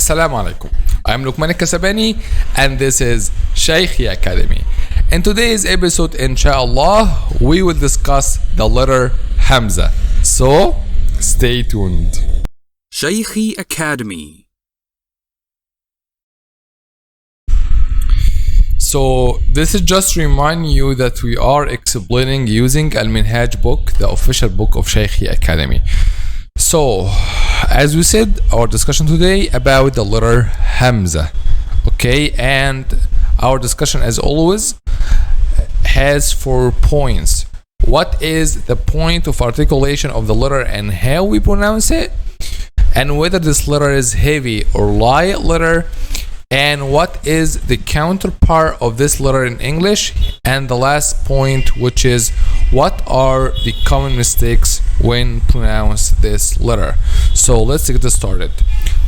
Assalamu alaikum. I'm Luqman Qaida and this is 𝐂𝐩𝐤𝐬𝐸 Academy. In today's episode, inshallah, we will discuss the letter Hamza. So, stay tuned. 𝐂𝐩𝐤𝐬𝐸 Academy. So, this is just to remind you that we are explaining using Al-Minhaj book, the official book of 𝐂𝐩𝐤𝐬𝐸 Academy. So, as we said, our discussion today about the letter Hamza. Okay, and our discussion, as always, has 4 points. What is the point of articulation of the letter and how we pronounce it, and whether this letter is heavy or light letter, and what is the counterpart of this letter in English, and the last point, which is what are the common mistakes when pronounce this letter. So let's get this started.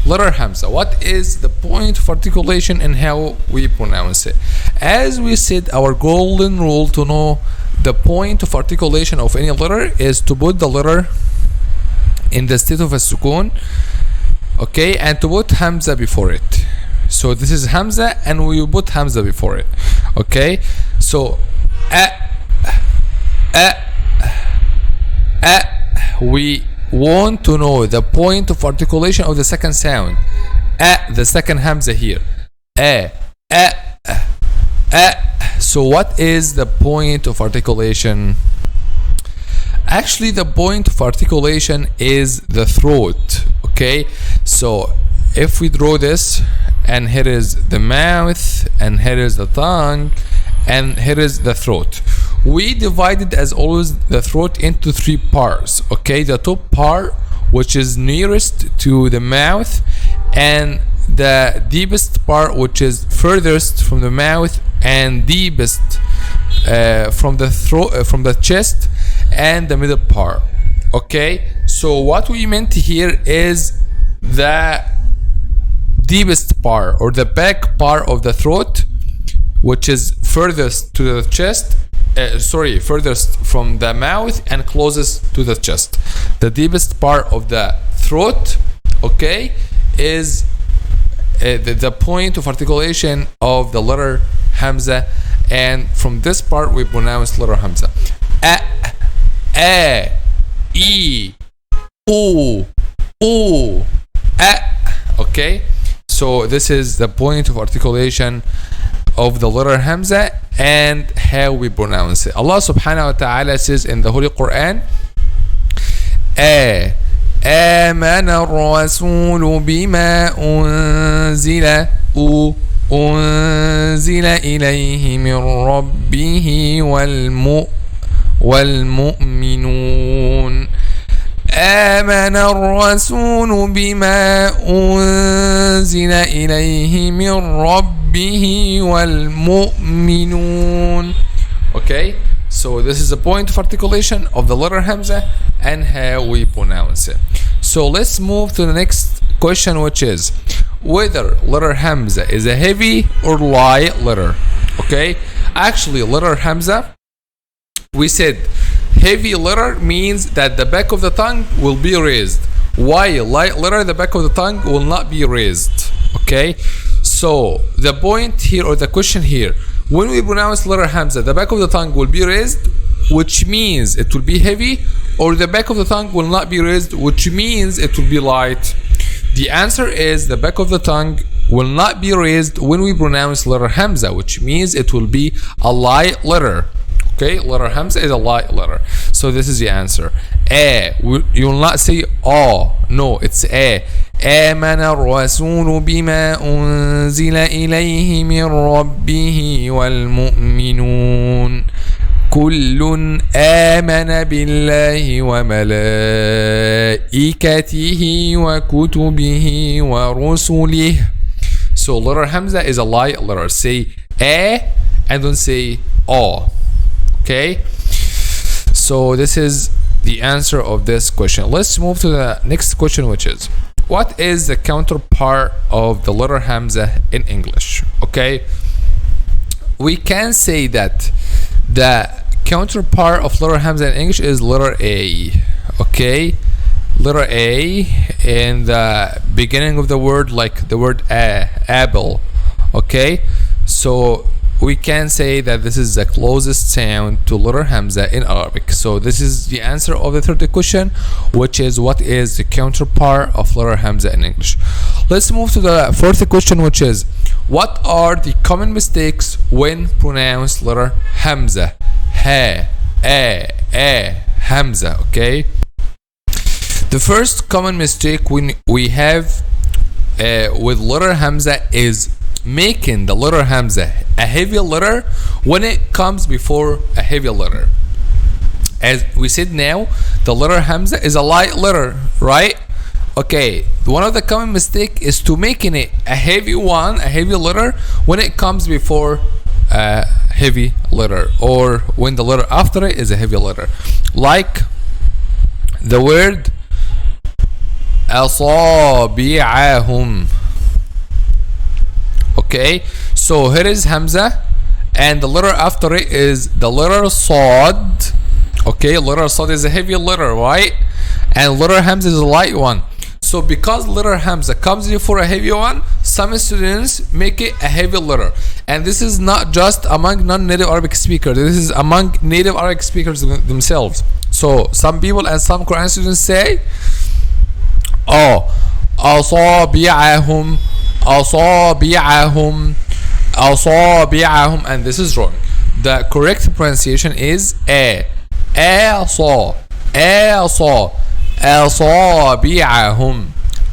Letter Hamza. What is the point of articulation and how we pronounce it? As we said, our golden rule to know the point of articulation of any letter is to put the letter in the state of a sukun, okay, and to put Hamza before it. So this is Hamza and we put Hamza before it. Okay, so we want to know the point of articulation of the second sound, the second Hamza here. So what is the point of articulation? Actually, the point of articulation is the throat. Okay, so if we draw this, and here is the mouth, and here is the tongue, and here is the throat. We divided, as always, the throat into 3 parts. Okay, the top part, which is nearest to the mouth, and the deepest part, which is furthest from the mouth, and deepest from the throat, from the chest, and the middle part. Okay, so what we meant here is the deepest part or the back part of the throat, which is furthest to the chest, furthest from the mouth and closest to the chest. The deepest part of the throat, okay, is the point of articulation of the letter Hamza, and from this part we pronounce letter Hamza. E, O, O, okay. So this is the point of articulation of the letter Hamza and how we pronounce it. Allah subhanahu wa ta'ala says in the Holy Quran, آمن الرسول بما أنزل إليه من ربه والمؤمنون. آمن الرسول بما أنزل إليه من ربه والمؤمنون. Okay, so this is the point of articulation of the letter Hamza and how we pronounce it. So let's move to the next question, which is whether letter Hamza is a heavy or light letter. Okay, actually letter Hamza, we said heavy letter means that the back of the tongue will be raised, while light letter, the back of the tongue will not be raised. Okay, so the point here, or the question here, when we pronounce letter Hamza, the back of the tongue will be raised, which means it will be heavy, or the back of the tongue will not be raised, which means it will be light. The answer is the back of the tongue will not be raised when we pronounce letter Hamza, which means it will be a light letter. Okay, letter Hamza is a light letter. So this is the answer. You will not say oh, no, it's آمن الرسول بما أنزل إليه من ربه والمؤمنون كل آمن بالله وملائكته وكتبه ورسله. So letter Hamza is a light letter. Say and don't say oh. Okay, so this is the answer of this question. Let's move to the next question, which is what is the counterpart of the letter Hamza in English? Okay, we can say that the counterpart of letter Hamza in English is letter A. Okay, letter A in the beginning of the word, like the word apple. Okay, so we can say that this is the closest sound to letter Hamza in Arabic. So this is the answer of the third question, which is what is the counterpart of letter Hamza in English. Let's move to the fourth question, which is what are the common mistakes when pronounced letter Hamza? Ha, Hamza. Okay, the first common mistake we have with letter Hamza is making the letter Hamza a heavy letter when it comes before a heavy letter. As we said now, the letter Hamza is a light letter, right? Okay, one of the common mistake is to making it a heavy one, a heavy letter when it comes before a heavy letter, or when the letter after it is a heavy letter, like the word أصابعهم. Okay, so here is Hamza and the letter after it is the letter Sad. Okay, letter Sad is a heavy letter, right? And letter Hamza is a light one. So because letter Hamza comes before a heavy one, some students make it a heavy letter. And this is not just among non-native Arabic speakers, this is among native Arabic speakers themselves. So some people and some Quran students say, oh, أصابعهم, أصابعهم, أصابعهم, and this is wrong. The correct pronunciation is أصابعهم,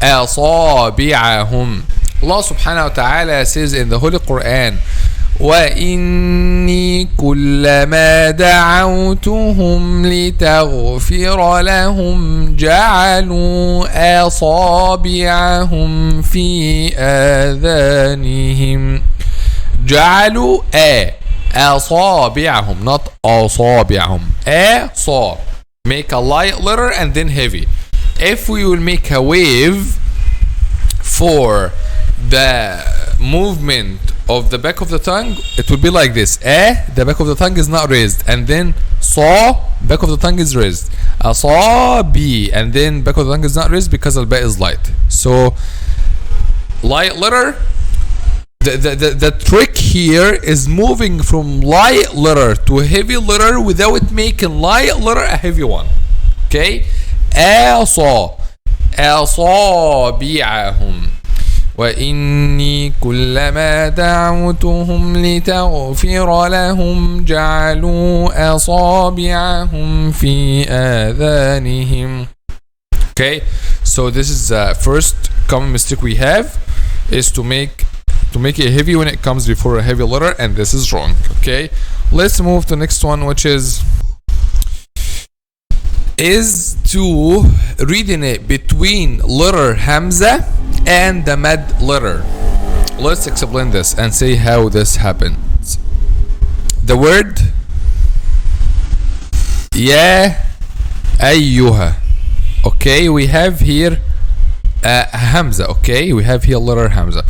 أصابعهم. Allah subhanahu wa ta'ala says in the Holy Quran, وإني كلما دعوتهم لتغفر لهم جعلوا أصابعهم في آذانهم. جعلوا أصابعهم, not أصابعهم. Make a light letter and then heavy. If we will make a wave for the movement of the back of the tongue, it will be like this. The back of the tongue is not raised, and then back of the tongue is raised. Asabi, and then back of the tongue is not raised because al-ba is light. So light letter, the trick here is moving from light letter to heavy letter without making light letter a heavy one. Okay, أصابعهم. وإني كلما دعوتهم لتغفر لهم جعلوا أصابعهم في آذانهم. Okay, so this is the first common mistake we have, is to make it heavy when it comes before a heavy letter, and this is wrong. Okay, let's move to the next one, which is to reading it between letter Hamza and the mad letter. Let's explain this and see how this happens. The word Ya ayyuha. Okay, we have here Hamza. Okay, we have here letter Hamza.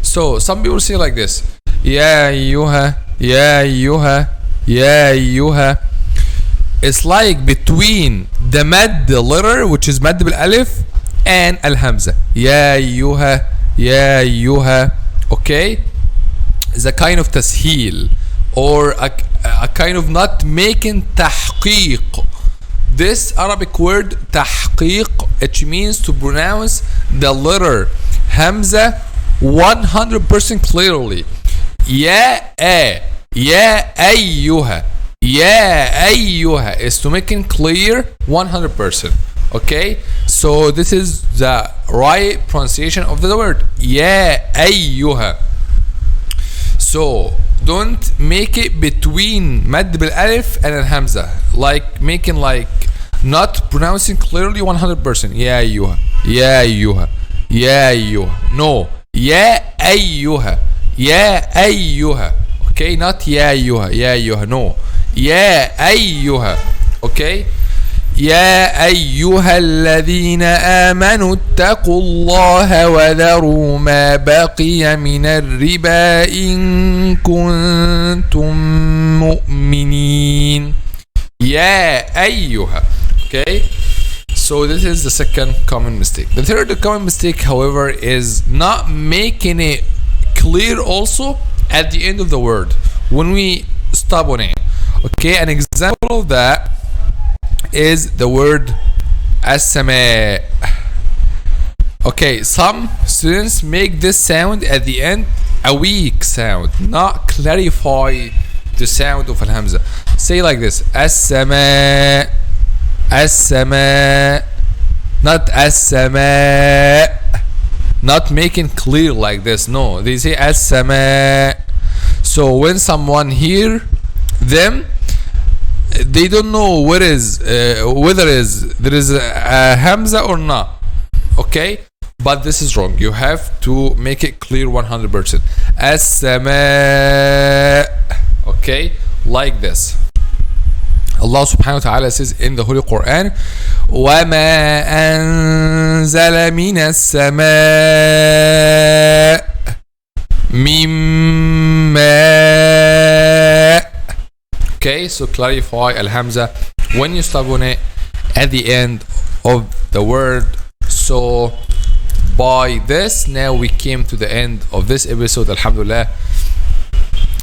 So some people say like this: Ya ayyuha, Ya ayyuha, Ya ayyuha. It's like between the mad letter, which is mad bil alif, and al hamza. Ya ayyuha, ya ayyuha. Okay, it's a kind of tasheel, or a kind of not making tahqiq. This Arabic word tahqiq, it means to pronounce the letter Hamza 100% clearly. Ya ayyuha. Ya ayyuha is to make it clear 100%. Okay, so this is the right pronunciation of the word Ya ayyuha. So don't make it between mad bil alif and al hamza, like making like not pronouncing clearly 100%. Ya ayyuha, ya ayyuha, ya ayyuha. No, Ya ayyuha, Ya ayyuha. Okay, not Ya ayyuha, Ya ayyuha. No, Ya ayyuha. Okay, يا أيها الذين آمنوا اتقوا الله وذروا ما بقي من الربا إن كنتم مؤمنين. يا أيها. Okay, So this is the second common mistake. The third common mistake, however, is not making it clear also at the end of the word when we stop on it. Okay, an example of that is the word as-sama. Okay, some students make this sound at the end a weak sound, not clarify the sound of al-hamza. Say like this: as-sama, as-sama, not as-sama. Not making clear like this. No, they say as-sama. So when someone hear them, they don't know whether there is a hamza or not. Okay, but this is wrong. You have to make it clear 100%. As-sama. Okay, like this. Allah subhanahu wa ta'ala says in the Holy Quran, وَمَا أَنزَلَ مِنَ السَّمَاءِ مِن مَاءٍ. Okay, so clarify al-hamza when you stop on it at the end of the word. So by this, now we came to the end of this episode. Alhamdulillah.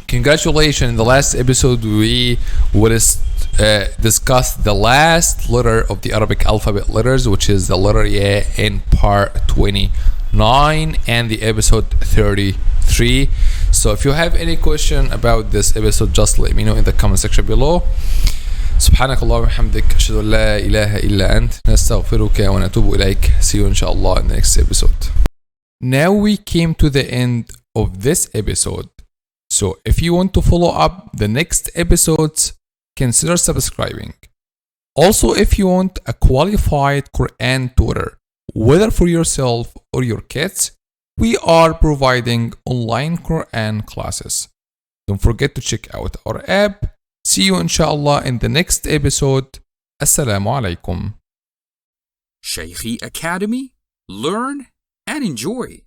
Congratulations. In the last episode we will discuss the last letter of the Arabic alphabet letters, which is the letter Ya in part 29 and the episode 33. So if you have any question about this episode, just let me know in the comment section below. سبحانك اللهم وبحمدك أشهد أن لا إله إلا أنت نستغفرك ونتوب إليك. See you inshallah in the next episode. Now we came to the end of this episode. So if you want to follow up the next episodes, consider subscribing. Also, if you want a qualified Quran tutor, whether for yourself or your kids, we are providing online Quran classes. Don't forget to check out our app. See you inshallah in the next episode. Assalamu alaikum. 𝐂𝐩𝐲𝐬𝐬𝐬𝐸 Academy. Learn and enjoy.